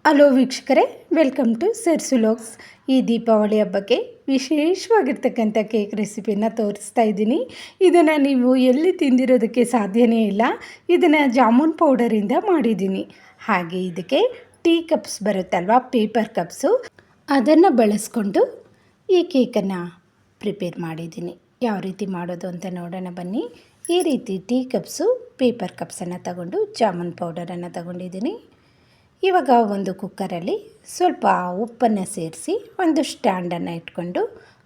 Hello ವೀಕ್ಷಕರೇ, welcome to ಸರ್ಸುಲೋಕ್ಸ್. ಈ ದೀಪಾವಳಿ ಹಬ್ಬಕ್ಕೆ ವಿಶೇಷವಾಗಿರ್ತಕ್ಕಂಥ ಕೇಕ್ ರೆಸಿಪಿನ ತೋರಿಸ್ತಾ ಇದ್ದೀನಿ. ಇದನ್ನು ನೀವು ಎಲ್ಲಿ ತಿಂದಿರೋದಕ್ಕೆ ಸಾಧ್ಯನೇ ಇಲ್ಲ. ಇದನ್ನು ಜಾಮೂನ್ ಪೌಡರಿಂದ ಮಾಡಿದ್ದೀನಿ. ಹಾಗೆ ಇದಕ್ಕೆ ಟೀ ಕಪ್ಸ್ ಬರುತ್ತಲ್ವ, ಪೇಪರ್ ಕಪ್ಸು, ಅದನ್ನು ಬಳಸ್ಕೊಂಡು ಈ ಕೇಕನ್ನು ಪ್ರಿಪೇರ್ ಮಾಡಿದ್ದೀನಿ. ಯಾವ ರೀತಿ ಮಾಡೋದು ಅಂತ ನೋಡೋಣ ಬನ್ನಿ. ಈ ರೀತಿ ಟೀ ಕಪ್ಸು, ಪೇಪರ್ ಕಪ್ಸನ್ನು ತಗೊಂಡು ಜಾಮೂನ್ ಪೌಡರನ್ನು ತಗೊಂಡಿದ್ದೀನಿ. ಇವಾಗ ಒಂದು ಕುಕ್ಕರಲ್ಲಿ ಸ್ವಲ್ಪ ಉಪ್ಪನ್ನು ಸೇರಿಸಿ ಒಂದು ಸ್ಟ್ಯಾಂಡನ್ನು ಇಟ್ಕೊಂಡು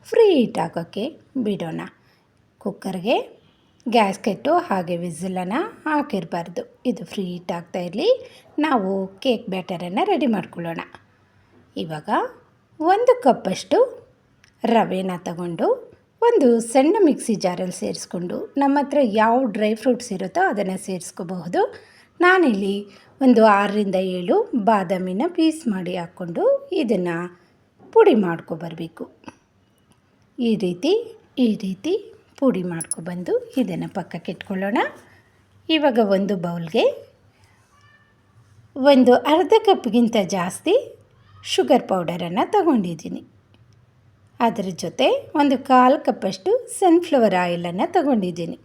ಫ್ರೀ ಹೀಟ್ ಆಗೋಕ್ಕೆ ಬಿಡೋಣ. ಕುಕ್ಕರ್ಗೆ ಗ್ಯಾಸ್ಕೆಟ್ಟು ಹಾಗೆ ವಿಸಿಲನ್ನು ಹಾಕಿರಬಾರ್ದು. ಇದು ಫ್ರೀ ಹೀಟ್ ಆಗ್ತಾ ಇರಲಿ. ನಾವು ಕೇಕ್ ಬ್ಯಾಟರನ್ನು ರೆಡಿ ಮಾಡ್ಕೊಳ್ಳೋಣ. ಇವಾಗ 1 ಕಪ್ಪಷ್ಟು ರವೆನ ತಗೊಂಡು ಒಂದು ಸಣ್ಣ ಮಿಕ್ಸಿ ಜಾರಲ್ಲಿ ಸೇರಿಸ್ಕೊಂಡು, ನಮ್ಮ ಹತ್ರ ಯಾವ ಡ್ರೈ ಫ್ರೂಟ್ಸ್ ಇರುತ್ತೋ ಅದನ್ನು ಸೇರಿಸ್ಕೋಬಹುದು. ನಾನಿಲ್ಲಿ ಒಂದು 6ರಿಂದ 7 ಬಾದಾಮಿನ ಪೀಸ್ ಮಾಡಿ ಹಾಕ್ಕೊಂಡು ಇದನ್ನು ಪುಡಿ ಮಾಡ್ಕೊಬರಬೇಕು. ಈ ರೀತಿ ಪುಡಿ ಮಾಡ್ಕೊಬಂದು ಇದನ್ನು ಪಕ್ಕಕ್ಕೆ ಇಟ್ಕೊಳ್ಳೋಣ. ಇವಾಗ ಒಂದು ಬೌಲ್ಗೆ ಒಂದು ಅರ್ಧ ಕಪ್ಗಿಂತ ಜಾಸ್ತಿ ಶುಗರ್ ಪೌಡರನ್ನು ತಗೊಂಡಿದ್ದೀನಿ. ಅದರ ಜೊತೆ ಒಂದು 1/4 ಕಪ್ಪಷ್ಟು ಸನ್ಫ್ಲವರ್ ಆಯಿಲನ್ನು ತಗೊಂಡಿದ್ದೀನಿ.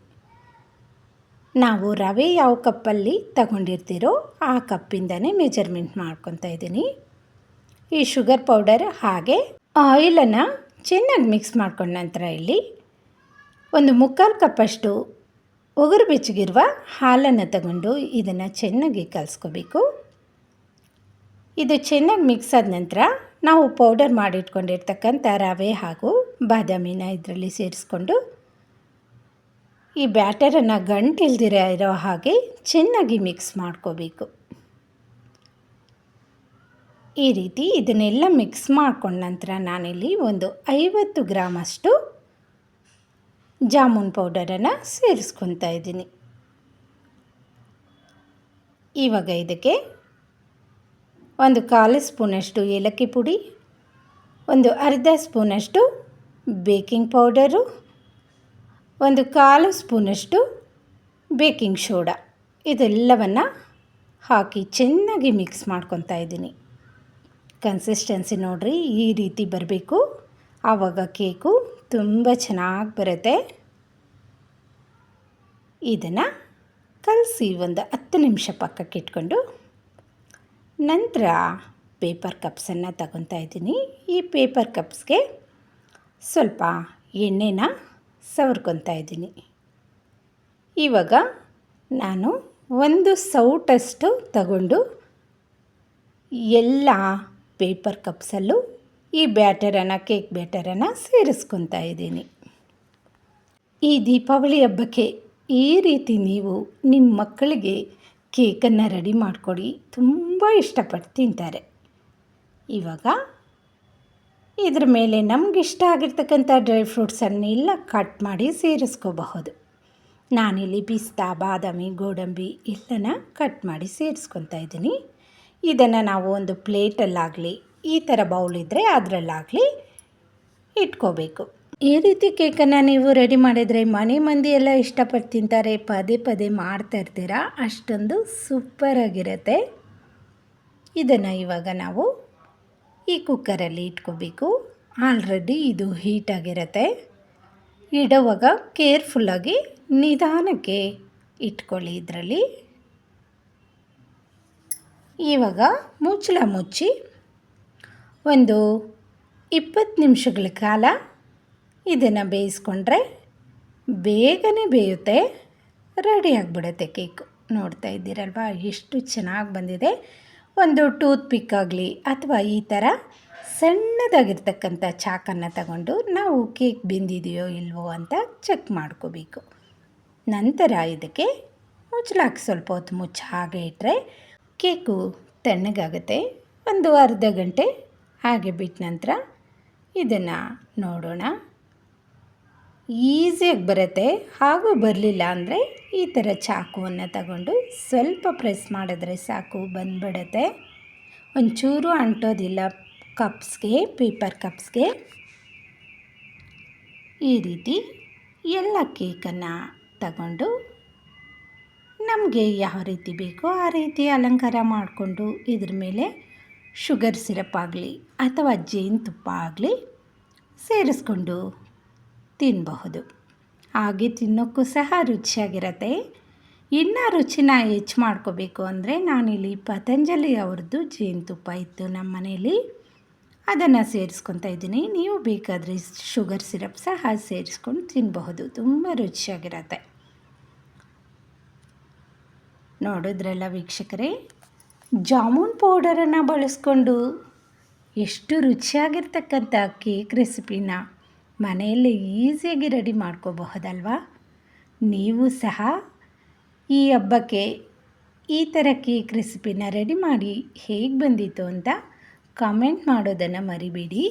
ನಾವು ರವೆ ಯಾವ ಕಪ್ಪಲ್ಲಿ ತಗೊಂಡಿರ್ತೀರೋ ಆ ಕಪ್ಪಿಂದನೇ ಮೆಜರ್ಮೆಂಟ್ ಮಾಡ್ಕೊತಾ ಇದ್ದೀನಿ. ಈ ಶುಗರ್ ಪೌಡರ್ ಹಾಗೆ ಆಯಿಲನ್ನು ಚೆನ್ನಾಗಿ ಮಿಕ್ಸ್ ಮಾಡ್ಕೊಂಡ ನಂತರ ಇಲ್ಲಿ ಒಂದು 3/4 ಕಪ್ಪಷ್ಟು ಒಗರು ಬೆಚ್ಚಗಿರುವ ಹಾಲನ್ನು ತಗೊಂಡು ಇದನ್ನು ಚೆನ್ನಾಗಿ ಕಲಿಸ್ಕೋಬೇಕು. ಇದು ಚೆನ್ನಾಗಿ ಮಿಕ್ಸ್ ಆದ ನಂತರ ನಾವು ಪೌಡರ್ ಮಾಡಿಟ್ಕೊಂಡಿರ್ತಕ್ಕಂಥ ರವೆ ಹಾಗೂ ಬಾದಾಮಿನ ಇದರಲ್ಲಿ ಸೇರಿಸ್ಕೊಂಡು ಈ ಬ್ಯಾಟರನ್ನು ಗಂಟಿಲ್ದಿರ ಇರೋ ಹಾಗೆ ಚೆನ್ನಾಗಿ ಮಿಕ್ಸ್ ಮಾಡ್ಕೋಬೇಕು. ಈ ರೀತಿ ಇದನ್ನೆಲ್ಲ ಮಿಕ್ಸ್ ಮಾಡ್ಕೊಂಡ ನಂತರ ನಾನಿಲ್ಲಿ ಒಂದು 50 ಗ್ರಾಮಷ್ಟು ಜಾಮೂನ್ ಪೌಡರನ್ನು ಸೇರಿಸ್ಕೊತಾ ಇದ್ದೀನಿ. ಇವಾಗ ಇದಕ್ಕೆ ಒಂದು 1/4 ಸ್ಪೂನಷ್ಟು ಏಲಕ್ಕಿ ಪುಡಿ, ಒಂದು ಅರ್ಧ ಸ್ಪೂನಷ್ಟು ಬೇಕಿಂಗ್ ಪೌಡರು, ಒಂದು 1/4 ಸ್ಪೂನಷ್ಟು ಬೇಕಿಂಗ್ ಸೋಡಾ, ಇದೆಲ್ಲವನ್ನು ಹಾಕಿ ಚೆನ್ನಾಗಿ ಮಿಕ್ಸ್ ಮಾಡ್ಕೊತಾ ಇದ್ದೀನಿ. ಕನ್ಸಿಸ್ಟೆನ್ಸಿ ನೋಡಿರಿ, ಈ ರೀತಿ ಬರಬೇಕು. ಆವಾಗ ಕೇಕು ತುಂಬ ಚೆನ್ನಾಗಿ ಬರುತ್ತೆ. ಇದನ್ನು ಕಲಸಿ ಒಂದು 10 ನಿಮಿಷ ಪಕ್ಕಕ್ಕೆ ಇಟ್ಕೊಂಡು ನಂತರ ಪೇಪರ್ ಕಪ್ಸನ್ನು ತಗೊತಾ ಇದ್ದೀನಿ. ಈ ಪೇಪರ್ ಕಪ್ಸ್ಗೆ ಸ್ವಲ್ಪ ಎಣ್ಣೆನ ಸವರ್ಕೊತಾ ಇದ್ದೀನಿ. ಇವಾಗ ನಾನು ಒಂದು ಸೌಟಷ್ಟು ತಗೊಂಡು ಎಲ್ಲ ಪೇಪರ್ ಕಪ್ಸಲ್ಲೂ ಈ ಕೇಕ್ ಬ್ಯಾಟರನ್ನು ಸೇರಿಸ್ಕೊತಾ ಇದ್ದೀನಿ. ಈ ದೀಪಾವಳಿ ಹಬ್ಬಕ್ಕೆ ಈ ರೀತಿ ನೀವು ನಿಮ್ಮ ಮಕ್ಕಳಿಗೆ ಕೇಕನ್ನು ರೆಡಿ ಮಾಡಿಕೊಡಿ, ತುಂಬ ಇಷ್ಟಪಟ್ಟು ತಿಂತಾರೆ. ಇವಾಗ ಇದ್ರ ಮೇಲೆ ನಮಗಿಷ್ಟ ಆಗಿರ್ತಕ್ಕಂಥ ಡ್ರೈ ಫ್ರೂಟ್ಸನ್ನೆಲ್ಲ ಕಟ್ ಮಾಡಿ ಸೇರಿಸ್ಕೋಬಹುದು. ನಾನಿಲ್ಲಿ ಪಿಸ್ತಾ, ಬಾದಾಮಿ, ಗೋಡಂಬಿ ಎಲ್ಲನ ಕಟ್ ಮಾಡಿ ಸೇರಿಸ್ಕೊತಾ ಇದ್ದೀನಿ. ಇದನ್ನು ನಾವು ಒಂದು ಪ್ಲೇಟಲ್ಲಾಗಲಿ, ಈ ಥರ ಬೌಲ್ ಇದ್ದರೆ ಅದರಲ್ಲಾಗಲಿ ಇಟ್ಕೋಬೇಕು. ಈ ರೀತಿ ಕೇಕನ್ನು ನೀವು ರೆಡಿ ಮಾಡಿದರೆ ಮನೆ ಮಂದಿ ಎಲ್ಲ ಇಷ್ಟಪಟ್ಟು ತಿಂತಾರೆ. ಪದೇ ಪದೇ ಮಾಡ್ತಾ ಇರ್ತೀರಾ, ಅಷ್ಟೊಂದು ಸೂಪರಾಗಿರುತ್ತೆ. ಇದನ್ನು ಇವಾಗ ನಾವು ಈ ಕುಕ್ಕರಲ್ಲಿ ಇಟ್ಕೋಬೇಕು. ಆಲ್ರೆಡಿ ಇದು ಹೀಟಾಗಿರುತ್ತೆ. ಇಡುವಾಗ ಕೇರ್ಫುಲ್ಲಾಗಿ ನಿಧಾನಕ್ಕೆ ಇಟ್ಕೊಳ್ಳಿ. ಇದರಲ್ಲಿ ಇವಾಗ ಮುಚ್ಚಳ ಮುಚ್ಚಿ ಒಂದು 20 ನಿಮಿಷಗಳ ಕಾಲ ಇದನ್ನು ಬೇಯಿಸ್ಕೊಂಡ್ರೆ ಬೇಗನೆ ಬೇಯುತ್ತೆ, ರೆಡಿ ಆಗಿಬಿಡುತ್ತೆ ಕೇಕು. ನೋಡ್ತಾ ಇದ್ದೀರಲ್ವ ಎಷ್ಟು ಚೆನ್ನಾಗಿ ಬಂದಿದೆ. ಒಂದು ಟೂತ್ ಪಿಕ್ ಆಗಲಿ ಅಥವಾ ಈ ಥರ ಸಣ್ಣದಾಗಿರ್ತಕ್ಕಂಥ ಚಾಕನ್ನು ತಗೊಂಡು ನಾವು ಕೇಕ್ ಬೆಂದಿದೆಯೋ ಇಲ್ವೋ ಅಂತ ಚೆಕ್ ಮಾಡ್ಕೋಬೇಕು. ನಂತರ ಇದಕ್ಕೆ ಮುಚ್ಚಳಾಕಿ ಸ್ವಲ್ಪ ಹೊತ್ತು ಮುಚ್ಚಿ ಹಾಗೆ ಇಟ್ಟರೆ ಕೇಕು ತಣ್ಣಗಾಗುತ್ತೆ. ಒಂದು ಅರ್ಧ ಗಂಟೆ ಹಾಗೆ ಬಿಟ್ಟ ನಂತರ ಇದನ್ನು ನೋಡೋಣ. ಈಸಿಯಾಗಿ ಬರುತ್ತೆ. ಹಾಗೂ ಬರಲಿಲ್ಲ ಅಂದರೆ ಈ ಥರ ಚಾಕುವನ್ನು ತಗೊಂಡು ಸ್ವಲ್ಪ ಪ್ರೆಸ್ ಮಾಡಿದ್ರೆ ಸಾಕು, ಬಂದುಬಿಡುತ್ತೆ. ಒಂಚೂರು ಅಂಟೋದಿಲ್ಲ ಕಪ್ಸ್ಗೆ, ಪೇಪರ್ ಕಪ್ಸ್ಗೆ. ಈ ರೀತಿ ಎಲ್ಲ ಕೇಕನ್ನು ತಗೊಂಡು ನಮಗೆ ಯಾವ ರೀತಿ ಬೇಕೋ ಆ ರೀತಿ ಅಲಂಕಾರ ಮಾಡಿಕೊಂಡು ಇದ್ರ ಮೇಲೆ ಶುಗರ್ ಸಿರಪ್ ಆಗಲಿ ಅಥವಾ ಜೇನುತುಪ್ಪ ಆಗಲಿ ಸೇರಿಸ್ಕೊಂಡು ತಿನ್ನಬಹುದು. ಹಾಗೆ ತಿನ್ನೋಕ್ಕೂ ಸಹ ರುಚಿಯಾಗಿರುತ್ತೆ. ಇನ್ನು ರುಚಿನ ಹೆಚ್ಚು ಮಾಡ್ಕೋಬೇಕು ಅಂದರೆ ನಾನಿಲ್ಲಿ ಪತಂಜಲಿ ಅವ್ರದ್ದು ಜೇನುತುಪ್ಪ ಇತ್ತು ನಮ್ಮ ಮನೇಲಿ, ಅದನ್ನು ಸೇರಿಸ್ಕೊತಾ ಇದ್ದೀನಿ. ನೀವು ಬೇಕಾದರೆ ಶುಗರ್ ಸಿರಪ್ ಸಹ ಸೇರಿಸ್ಕೊಂಡು ತಿನ್ನಬಹುದು. ತುಂಬ ರುಚಿಯಾಗಿರುತ್ತೆ. ನೋಡಿದ್ರಲ್ಲ ವೀಕ್ಷಕರೇ, ಜಾಮೂನ್ ಪೌಡರನ್ನು ಬಳಸ್ಕೊಂಡು ಎಷ್ಟು ರುಚಿಯಾಗಿರ್ತಕ್ಕಂಥ ಕೇಕ್ ರೆಸಿಪಿನ ಮನೆಯಲ್ಲೇ ಈಸಿಯಾಗಿ ರೆಡಿ ಮಾಡ್ಕೋಬಹುದಲ್ವಾ? ನೀವು ಸಹ ಈ ಹಬ್ಬಕ್ಕೆ ಈ ಥರ ಕೇಕ್ ರೆಸಿಪಿನ ರೆಡಿ ಮಾಡಿ ಹೇಗೆ ಬಂದಿತ್ತು ಅಂತ ಕಮೆಂಟ್ ಮಾಡೋದನ್ನು ಮರಿಬೇಡಿ.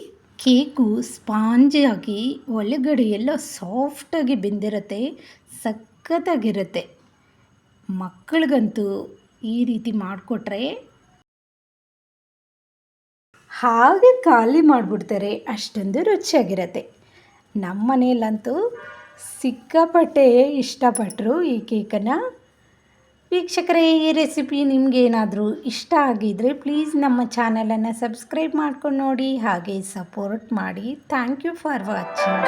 ಕೇಕು ಸ್ಪಾಂಜಿಯಾಗಿ ಒಳಗಡೆ ಎಲ್ಲ ಸಾಫ್ಟಾಗಿ ಬೆಂದಿರುತ್ತೆ, ಸಖತ್ತಾಗಿರುತ್ತೆ. ಮಕ್ಕಳಿಗಂತೂ ಈ ರೀತಿ ಮಾಡಿಕೊಟ್ರೆ ಹಾಗೆ ಖಾಲಿ ಮಾಡಿಬಿಡ್ತಾರೆ, ಅಷ್ಟೊಂದು ರುಚಿಯಾಗಿರುತ್ತೆ. ನಮ್ಮ ಮನೆಯಲ್ಲಂತೂ ಸಿಕ್ಕಾಪಟ್ಟೆ ಇಷ್ಟಪಟ್ಟರು ಈ ಕೇಕನ್ನು. ವೀಕ್ಷಕರೇ, ಈ ರೆಸಿಪಿ ನಿಮಗೇನಾದರೂ ಇಷ್ಟ ಆಗಿದ್ದರೆ ಪ್ಲೀಸ್ ನಮ್ಮ ಚಾನಲನ್ನು ಸಬ್ಸ್ಕ್ರೈಬ್ ಮಾಡ್ಕೊಂಡು ನೋಡಿ, ಹಾಗೆ ಸಪೋರ್ಟ್ ಮಾಡಿ. Thank you for watching.